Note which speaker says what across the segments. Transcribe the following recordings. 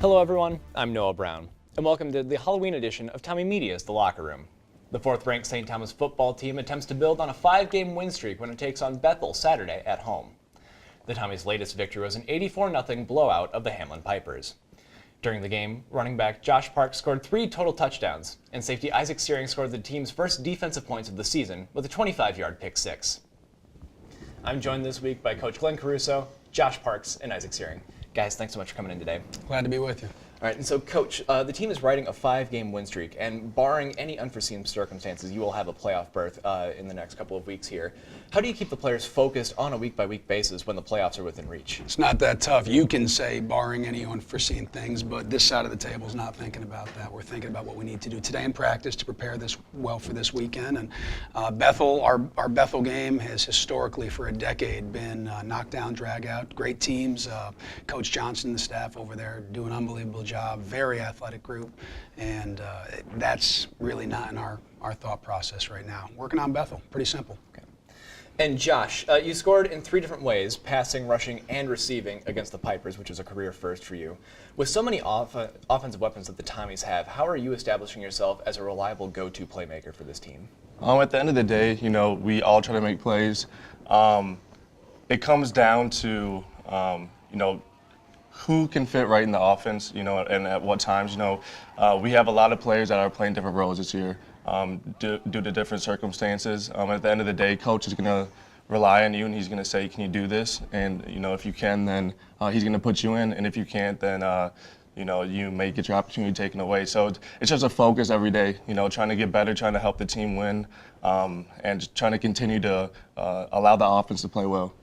Speaker 1: Hello everyone, I'm Noah Brown, and welcome to the Halloween edition of TommieMedia's The Locker Room. The fourth-ranked St. Thomas football team attempts to build on a 5-game win streak when it takes on Bethel Saturday at home. The Tommies' latest victory was an 84-0 blowout of the Hamlin Pipers. During the game, running back Josh Parks scored 3 total touchdowns, and safety Isaac Seering scored the team's first defensive points of the season with a 25-yard pick six. I'm joined this week by Coach Glenn Caruso, Josh Parks, and Isaac Seering. Guys, thanks so much for coming in today.
Speaker 2: Glad to be with you.
Speaker 1: All right, and so, Coach, the team is riding a 5-game win streak, and barring any unforeseen circumstances, you will have a playoff berth in the next couple of weeks here. How do you keep the players focused on a week-by-week basis when the playoffs are within reach?
Speaker 2: It's not that tough. You can say barring any unforeseen things, but this side of the table is not thinking about that. We're thinking about what we need to do today in practice to prepare this well for this weekend. And Bethel, our Bethel game has historically for a decade been knockdown, drag out. Great teams. Coach Johnson and the staff over there do an unbelievable job. Very athletic group, and that's really not in our thought process right now. Working on Bethel, pretty simple.
Speaker 1: Okay. And Josh, you scored in 3 different ways, passing, rushing, and receiving against the Pipers, which is a career first for you. With so many offensive weapons that the Tommies have, how are you establishing yourself as a reliable go-to playmaker for this team?
Speaker 3: At the end of the day, we all try to make plays. It comes down to, who can fit right in the offense, and at what times. We have a lot of players that are playing different roles this year due to different circumstances. At the end of the day, coach is going to rely on you, and he's going to say, can you do this? And, if you can, then he's going to put you in. And if you can't, then, you may get your opportunity taken away. So it's just a focus every day, trying to get better, trying to help the team win, and trying to continue to allow the offense to play well.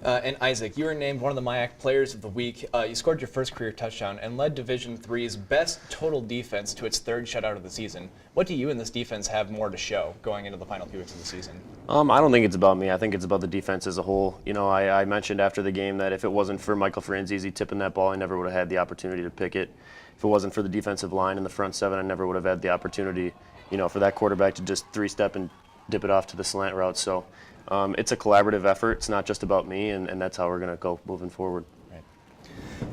Speaker 1: And Isaac, you were named one of the MIAC Players of the Week. You scored your first career touchdown and led Division III's best total defense to its 3rd shutout of the season. What do you and this defense have more to show going into the final few weeks of the season?
Speaker 4: I don't think it's about me. I think it's about the defense as a whole. I mentioned after the game that if it wasn't for Michael Franzese tipping that ball, I never would have had the opportunity to pick it. If it wasn't for the defensive line and the front 7, I never would have had the opportunity, for that quarterback to just 3-step and dip it off to the slant route. So it's a collaborative effort. It's not just about me, and that's how we're going to go moving forward.
Speaker 1: Right.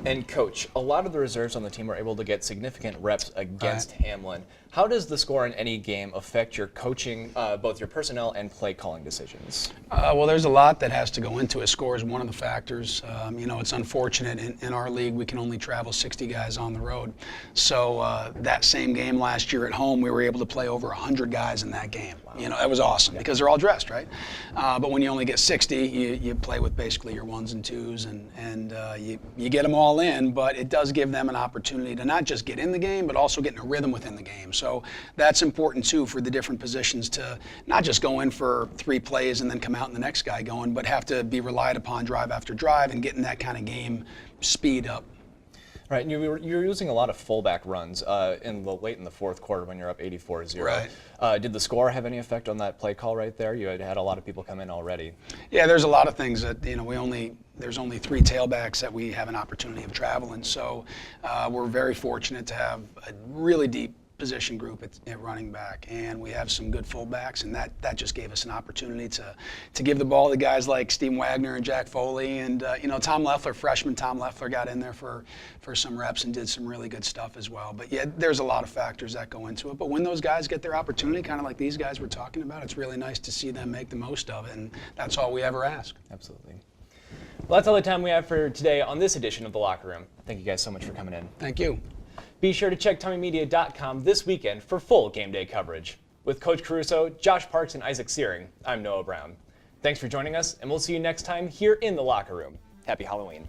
Speaker 1: And Coach, a lot of the reserves on the team are able to get significant reps against Hamlin. How does the score in any game affect your coaching, both your personnel and play calling decisions?
Speaker 2: Well, there's a lot that has to go into it. Score is one of the factors. It's unfortunate in our league we can only travel 60 guys on the road. So that same game last year at home, we were able to play over 100 guys in that game. Wow. That was awesome because they're all dressed, right? But when you only get 60, you play with basically your 1s and 2s, and you get them all in, but it does give them an opportunity to not just get in the game, but also get in a rhythm within the game. So that's important too for the different positions to not just go in for 3 plays and then come out and the next guy going, but have to be relied upon drive after drive and getting that kind of game speed up.
Speaker 1: Right, and you're using a lot of fullback runs late in the 4th quarter when you're up 84-0.
Speaker 2: Right.
Speaker 1: Did the score have any effect on that play call right there? You had a lot of people come in already.
Speaker 2: Yeah, there's a lot of things that there's only 3 tailbacks that we have an opportunity of traveling. So we're very fortunate to have a really deep position group at running back, and we have some good fullbacks, and that just gave us an opportunity to give the ball to guys like Steve Wagner and Jack Foley, and Tom Leffler, freshman Tom Leffler, got in there for some reps and did some really good stuff as well. But yeah, there's a lot of factors that go into it, but when those guys get their opportunity, kind of like these guys we're talking about, it's really nice to see them make the most of it, and that's all we ever ask.
Speaker 1: Absolutely. Well, that's all the time we have for today on this edition of The Locker Room. Thank you guys so much for coming in.
Speaker 2: Thank you.
Speaker 1: Be sure to check TommieMedia.com this weekend for full game day coverage. With Coach Caruso, Josh Parks, and Isaac Seering, I'm Noah Brown. Thanks for joining us, and we'll see you next time here in The Locker Room. Happy Halloween.